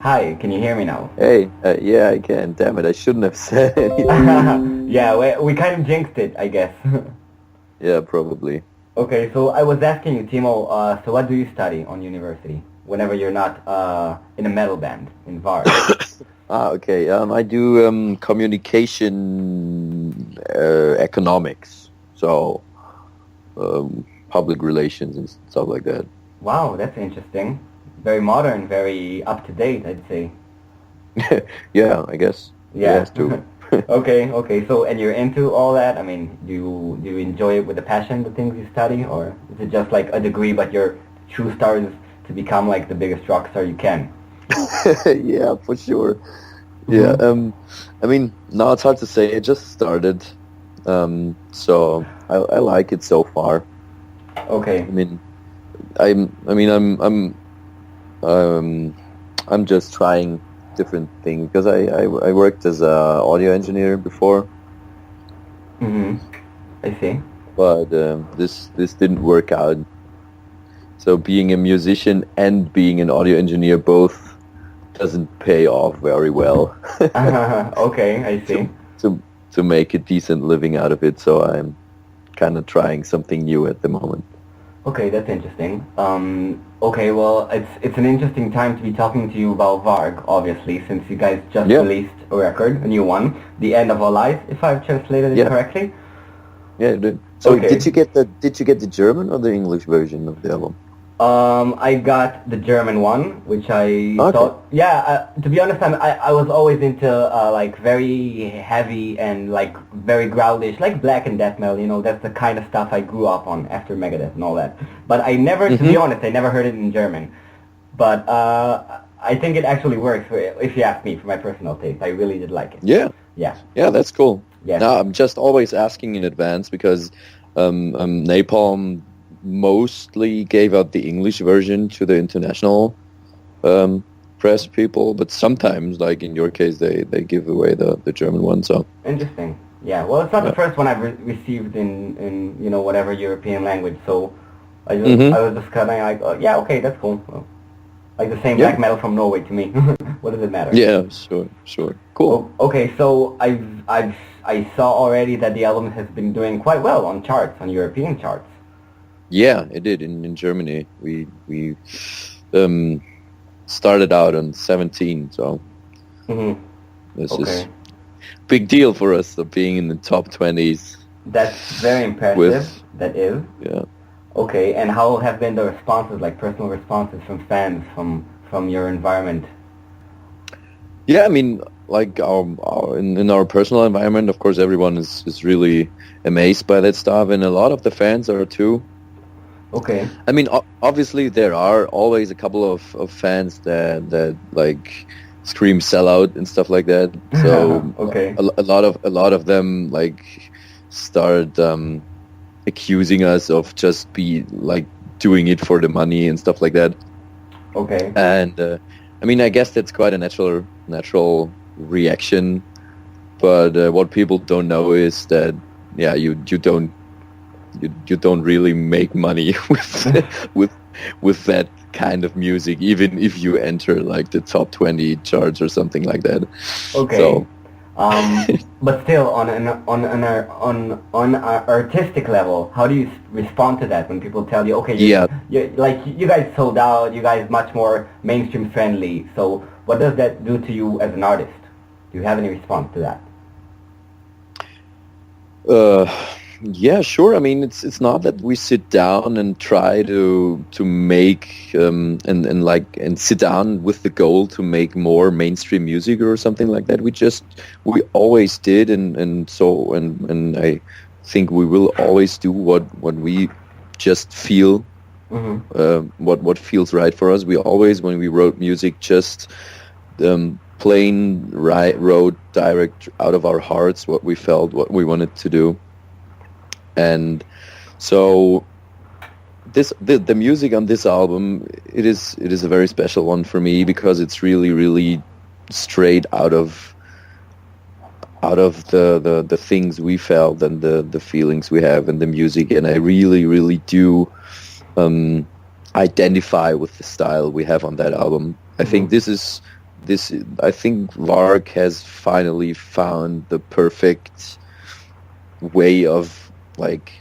Hi, can you hear me now? Hey, yeah, I can. Damn it, I shouldn't have said anything. Yeah, we kind of jinxed it, I guess. Yeah, probably. Okay, so I was asking you, Timo, so what do you study on university whenever you're not in a metal band in Varg? Okay. I do communication economics, so public relations and stuff like that. Wow, that's interesting. Very modern, very up to date, I'd say. Yeah, I guess. It Yeah. has to. Okay. So, and you're into all that? I mean, do you enjoy it with a passion, the things you study, or is it just like a degree, but your true star is to become like the biggest rock star you can? Yeah, for sure. Yeah. I mean, now it's hard to say. It just started, so I like it so far. Okay. I mean, I'm just trying different things because I worked as a audio engineer before, Mm-hmm. I see. but this didn't work out. So being a musician and being an audio engineer both doesn't pay off very well Okay, I see. to make a decent living out of it. So I'm kind of trying something new at the moment. Okay, that's interesting. Okay, well, it's an interesting time to be talking to you about Varg, obviously, since you guys just Yeah, released a record, a new one, The End of Our Lives, if I've translated it yeah, correctly. yeah. It did. So Okay. did you get the German or the English version of the album? I got the German one, which I Okay. thought, yeah, to be honest, I was always into, like, very heavy and, like, very growlish, like black and death metal, that's the kind of stuff I grew up on after Megadeth and all that. But I never, to be Mm-hmm. honest, I never heard it in German. But, I think it actually works, if you ask me, for my personal taste. I really did like it. Yeah. Yeah, Yeah, that's cool. yes. No, I'm just always asking in advance because Napalm mostly gave out the English version to the international press people, but sometimes, like in your case, they give away the German one. So Interesting. Yeah, well, it's not the yeah. first one I've received in whatever European language. So Hmm. I was just kind of like, oh, yeah, okay, that's cool. Well, like the same Yeah. black metal from Norway to me. What does it matter? Yeah. Sure. Cool. Oh, okay, so I saw already that the album has been doing quite well on charts, on European charts. Yeah, it did in Germany. We um, started out on 17, so Hmm. this is Okay, big deal for us of being in the top 20s that's very impressive. with That is. yeah. Okay, and how have been the responses, like personal responses from fans, from your environment? Yeah, I mean, like in our personal environment, of course, everyone is really amazed by that stuff, and a lot of the fans are too. Okay. I mean, obviously, there are always a couple of fans that like scream sellout and stuff like that. So Okay. a lot of them like start accusing us of just be like doing it for the money and stuff like that. Okay. And I mean, I guess that's quite a natural reaction. But what people don't know is that yeah, you don't really make money with with that kind of music, even if you enter like the top 20 charts or something like that. Okay. So But still, on an artistic level, how do you respond to that when people tell you, okay, yeah, you guys sold out, you guys much more mainstream friendly. So what does that do to you as an artist? Do you have any response to that? uh, yeah, sure. I mean, it's not that we sit down and try to make and sit down with the goal to make more mainstream music or something like that. We always did, and I think we will always do what we just feel, Mm-hmm. what feels right for us. We always, when we wrote music, just plain wrote direct out of our hearts what we felt, what we wanted to do. And so the music on this album, it is a very special one for me because it's really straight out of the things we felt and the feelings we have in the music, and I really do identify with the style we have on that album. I think this is I think Varg has finally found the perfect way of like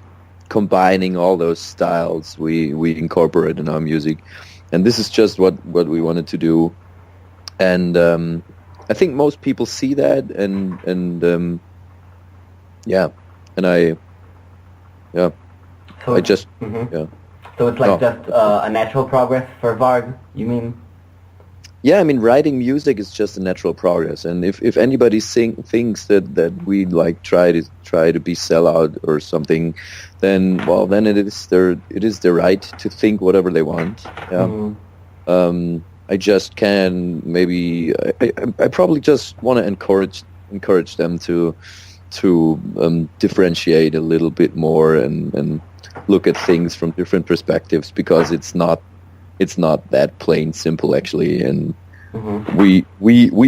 combining all those styles we incorporate in our music, and this is just what we wanted to do. And I think most people see that, and yeah, and I just yeah. So it's like just a natural progress for Varg, you mean? Yeah, I mean, writing music is just a natural progress, and if anybody thinks that we like try to be sellout or something, then it is their right to think whatever they want. Yeah. I just can maybe I probably just want to encourage them to differentiate a little bit more and look at things from different perspectives, because it's not that plain simple actually, and we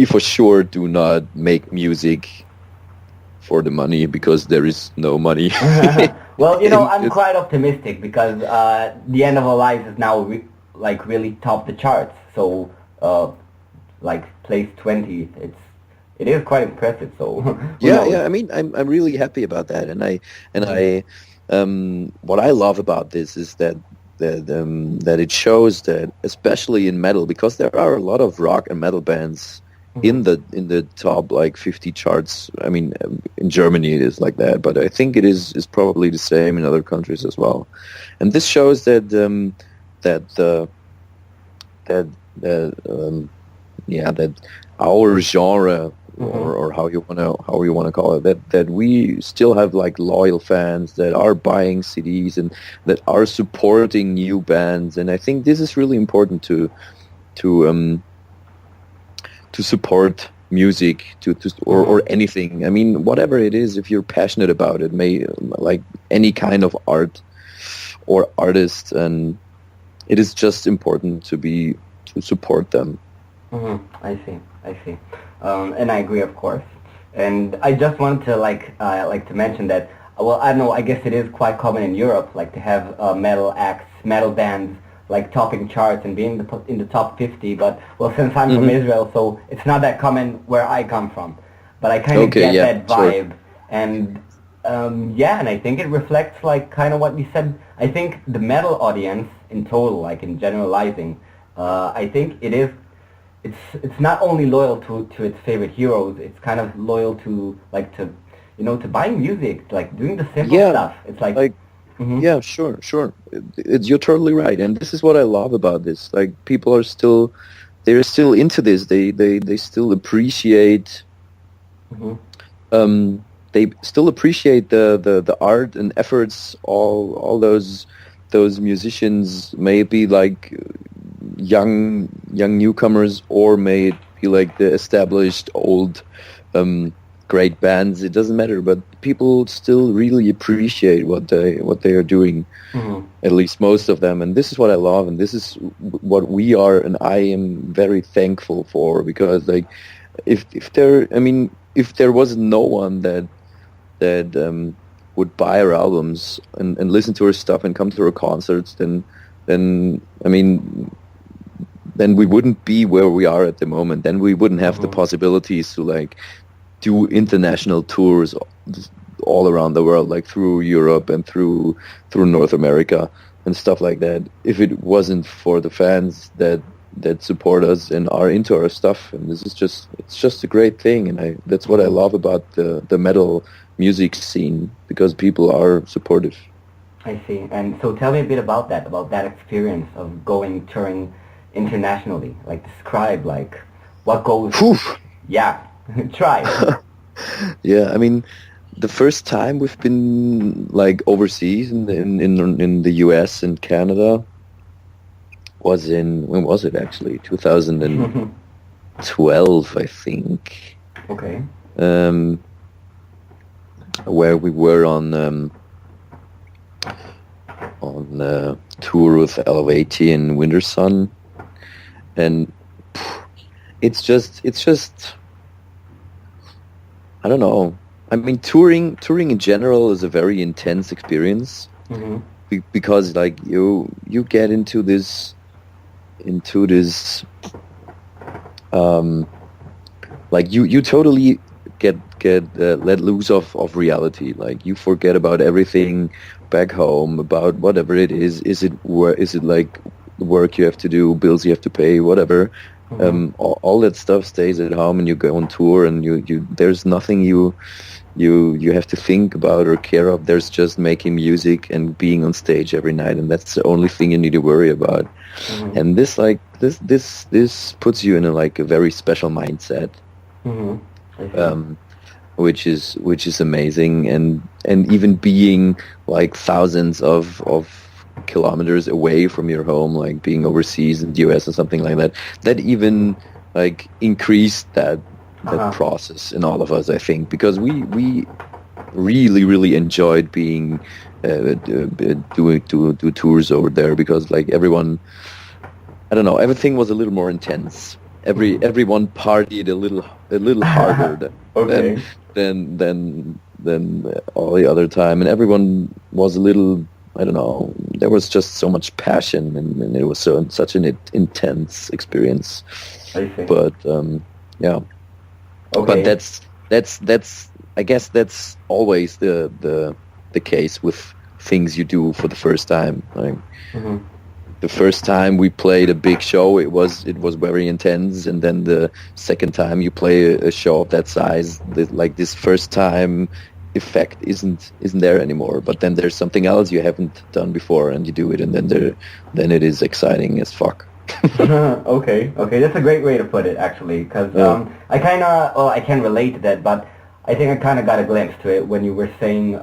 for sure do not make music for the money, because there is no money. Well, I'm quite optimistic, because The End of Our Lives is now really top the charts. So place 20, it is quite impressive. So yeah. I mean, I'm really happy about that, and I what I love about this is that it shows that, especially in metal, because there are a lot of rock and metal bands in the top 50 charts. I mean, in Germany it is like that, but I think it is probably the same in other countries as well. And this shows that our genre, or how you want to call it, that we still have loyal fans that are buying CDs and that are supporting new bands. And I think this is really important to support music, or anything. I mean, whatever it is, if you're passionate about it, like any kind of art or artist, and it is just important to support them. I see. And I agree, of course. And I just wanted to to mention that, well, I don't know, I guess it is quite common in Europe, to have metal acts, metal bands, topping charts and being in the top 50. But, well, since I'm from Israel, so it's not that common where I come from. But I kind of get that vibe. Sure. And, and I think it reflects, kind of what you said. I think the metal audience in total, in generalizing, I think it's not only loyal to its favorite heroes, it's kind of loyal to to buying music, doing the simple stuff. It's yeah, sure. You're totally right, and this is what I love about this. People are still into this. They still appreciate. They still appreciate the art and efforts. All those musicians may be young newcomers, or may be the established old great bands. It doesn't matter, but people still really appreciate what they are doing, at least most of them. And this is what I love, and this is what we are, and I am very thankful for, because if there was no one that would buy our albums and listen to our stuff and come to our concerts, then we wouldn't be where we are at the moment. Then we wouldn't have the possibilities to do international tours all around the world, through Europe and through North America and stuff like that, if it wasn't for the fans that support us and are into our stuff. And it's just a great thing, and that's what I love about the metal music scene, because people are supportive. I see. And so tell me a bit about that experience of touring internationally. Describe what goes. Oof. Yeah. Try. Yeah, I mean, the first time we've been overseas in the US and Canada was when was it actually? 2012, I think. Okay. Where we were on tour with Elevati and Winter Sun, and it's just I don't know. I mean, touring in general is a very intense experience, because you get into this like you totally get let loose of reality. Like you forget about everything back home, about whatever it is. Is it like work you have to do, bills you have to pay, whatever. All that stuff stays at home, and you go on tour, and you there's nothing you have to think about or care of. There's just making music and being on stage every night, and that's the only thing you need to worry about. And this puts you in a very special mindset, which is amazing. And even being like thousands of kilometers away from your home, like being overseas in the US or something like that even like increased that process in all of us, I think, because we really enjoyed being do tours over there, because like everyone, I don't know, everything was a little more intense. Everyone partied a little harder than all the other time, and everyone was a little, I don't know, there was just so much passion, and it was such an intense experience. I see. But yeah. Okay. But that's I guess that's always the case with things you do for the first time. Like the first time we played a big show, it was very intense, and then the second time you play a show of that size, like this first time effect isn't there anymore. But then there's something else you haven't done before, and you do it, and then it is exciting as fuck. Okay, that's a great way to put it, actually, because I can relate to that, but I think I kind of got a glimpse to it when you were saying,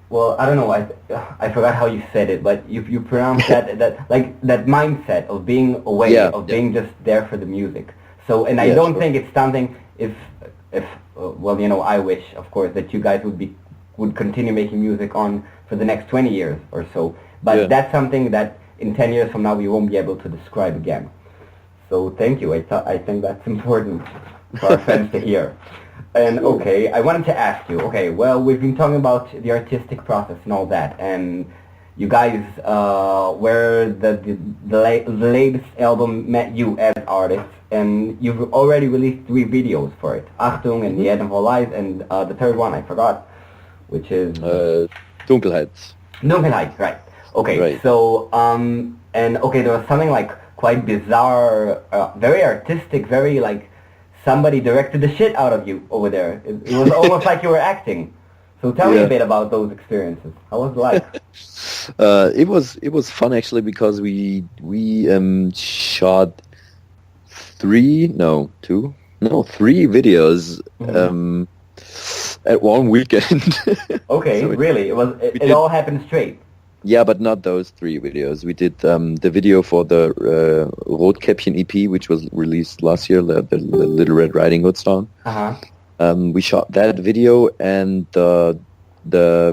well, I don't know, I forgot how you said it, but you pronounced that like that mindset of being away, being just there for the music. So, and I don't think it's something, if well, you know, I wish, of course, that you guys would continue making music on for the next 20 years or so. But that's something that in 10 years from now we won't be able to describe again. So thank you. I think that's important for our fans to hear. And okay, I wanted to ask you, okay, well, we've been talking about the artistic process and all that, and you guys, where the latest album met you as artists, and you've already released 3 videos for it. Achtung and The End of Our Lives, and the third one I forgot, which is... Dunkelheit. Dunkelheit, right. Okay, right. So, and okay, there was something like quite bizarre, very artistic, very like somebody directed the shit out of you over there. It was almost like you were acting. So tell me a bit about those experiences. How was it like? It was fun actually, because we shot 3 videos at one weekend. Okay, so really? It all happened straight? Yeah, but not those 3 videos. We did the video for the Rotkäppchen EP, which was released last year, the Little Red Riding Hood song. We shot that video, and the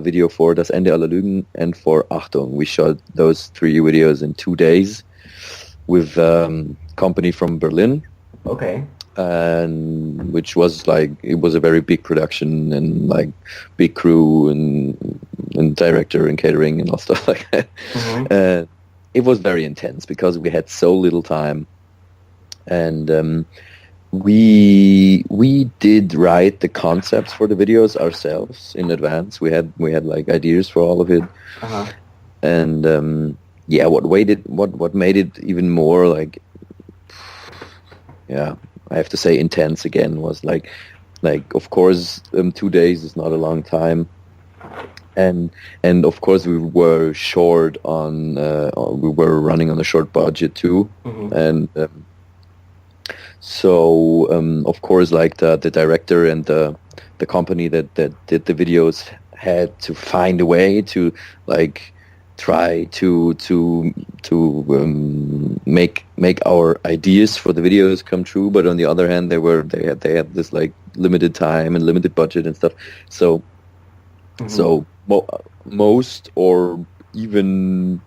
video for Das Ende aller Lügen and for Achtung. We shot those 3 videos in 2 days with company from Berlin. Okay. And which was like, it was a very big production, and like big crew and director and catering and all stuff like that. It was very intense because we had so little time, and we did write the concepts for the videos ourselves in advance. We had like ideas for all of it, and what made it even more like, I have to say intense again, was like of course 2 days is not a long time, and of course we were short on we were running on a short budget too, and so of course like the director and the company that did the videos had to find a way to like try to make our ideas for the videos come true, but on the other hand, they had this like limited time and limited budget and stuff. So most, or even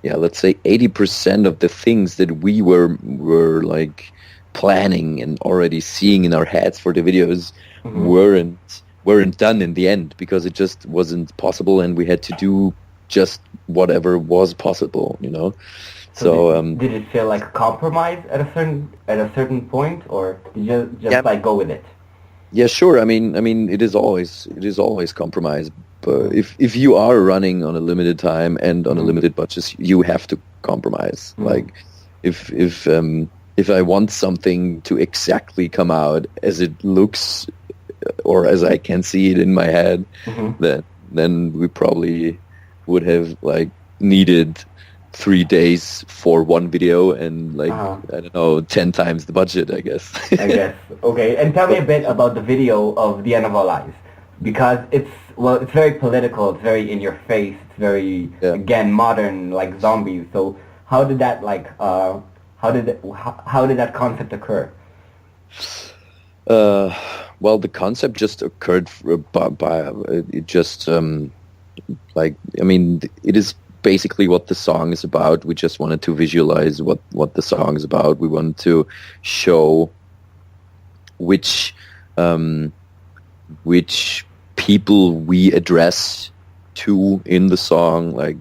let's say 80% of the things that we were like planning and already seeing in our heads for the videos weren't done in the end, because it just wasn't possible, and we had to do just whatever was possible, you know. So did it feel like a compromise at a certain point, or did you just like go with it? Yeah, sure. I mean, it is always compromise. But if you are running on a limited time and on a limited budget, you have to compromise. Like, if I want something to exactly come out as it looks, or as I can see it in my head, then we probably would have like needed 3 days for one video and like I don't know 10 times the budget, I guess. Okay. And tell me a bit about the video of The End of Our Lives, because it's very political, it's very in your face, it's very again modern, like zombies. So how did that how did that concept occur? Well, the concept just occurred by it just like, I mean, it is basically what the song is about. We just wanted to visualize what the song is about. We wanted to show which people we address to in the song, like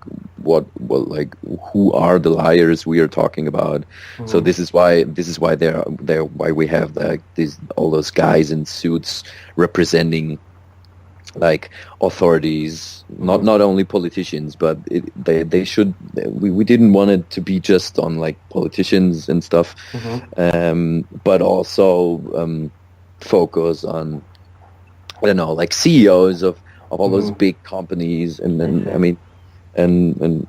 like who are the liars we are talking about. So this is why why we have like all those guys in suits representing like authorities, not only politicians, but they should. We didn't want it to be just on like politicians and stuff, but also focus on, I don't know, like CEOs of all those big companies, and then I mean, and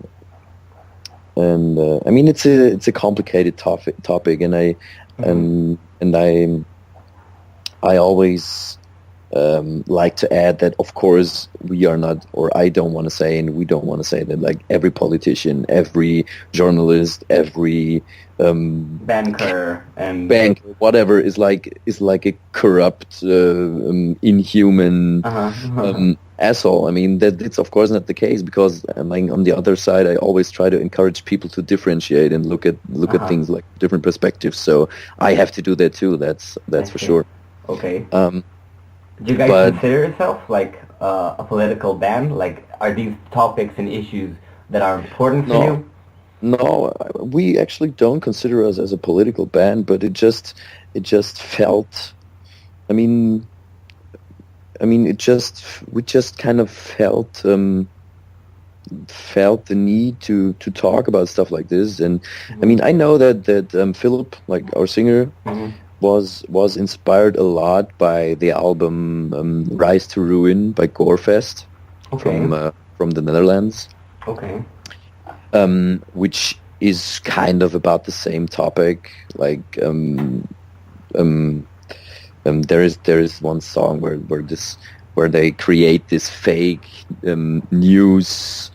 I mean it's a complicated topic, and I always like to add that, of course, we are not, or I don't want to say, and we don't want to say that like every politician, every journalist, every banker, whatever is like a corrupt, inhuman asshole. I mean, that it's of course not the case, because like on the other side, I always try to encourage people to differentiate and look at things like different perspectives. So I have to do that too. That's for sure. Okay. Do you guys consider yourself like a political band? Like, are these topics and issues that are important for you? No, we actually don't consider us as a political band, but it just felt. I mean, we just kind of felt the need to talk about stuff like this. And I mean, I know that Philip, like our singer, was inspired a lot by the album Rise to Ruin by Gorefest from the Netherlands. Okay. Which is kind of about the same topic. Like there is one song where they create this fake news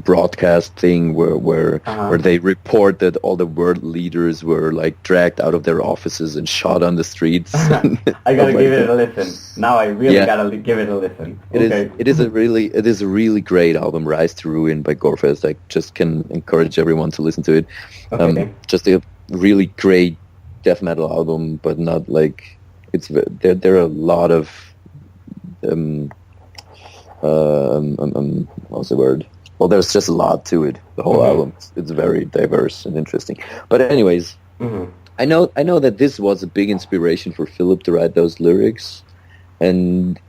broadcast thing where they report that all the world leaders were like dragged out of their offices and shot on the streets. I gotta give it a listen. Now I really gotta give it a listen. It is a really great album, Rise to Ruin by Gorefest. I just can encourage everyone to listen to it. Just a really great death metal album, but not like there are a lot of what's the word? Well, there's just a lot to it. The whole album, it's very diverse and interesting. But anyways, I know that this was a big inspiration for Philip to write those lyrics, and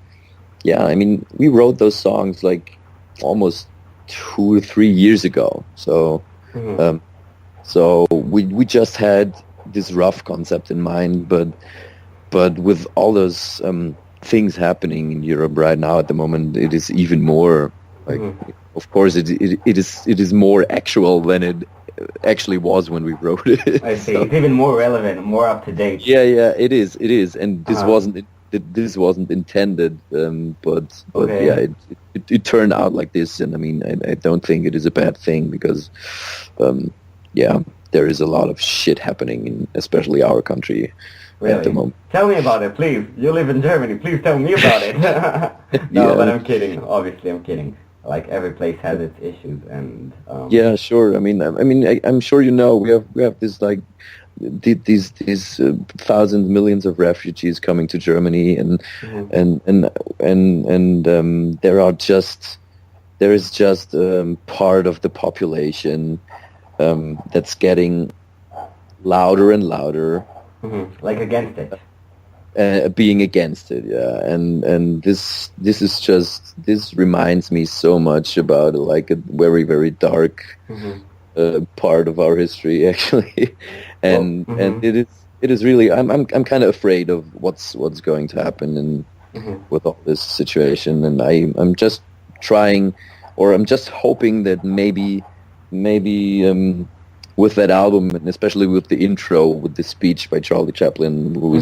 yeah, I mean, we wrote those songs like almost 2 or 3 years ago. So, so we just had this rough concept in mind, but with all those things happening in Europe right now at the moment, it is even more like, of course, it is more actual than it actually was when we wrote it. I see. So, it's even more relevant, more up to date. Yeah, it is, and this wasn't intended, but yeah, it turned out like this, and I mean, I don't think it is a bad thing, because there is a lot of shit happening in especially our country. Really? At the moment. Tell me about it, please. You live in Germany. Please tell me about it. No, but I'm kidding. Obviously, I'm kidding. Like, every place has its issues, and yeah, sure. I mean, I'm sure you know we have this like these thousands, millions of refugees coming to Germany, and there are just there is just part of the population that's getting louder and louder, like against it. Being against it, yeah, and this is just, this reminds me so much about like a very, very dark part of our history, actually, and it is really, I'm kind of afraid of what's going to happen with all this situation, and I'm just trying, or I'm just hoping that maybe with that album, and especially with the intro, with the speech by Charlie Chaplin, who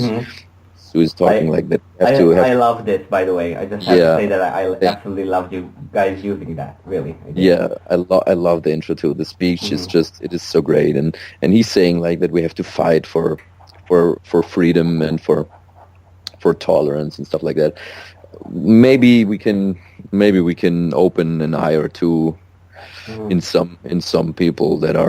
is talking like that. I love this, by the way. I just have to say that I absolutely loved you guys using that. Really. I love the intro too. The speech is just, it is so great, and he's saying like that we have to fight for freedom and for tolerance and stuff like that. Maybe we can open an eye or two in some people that are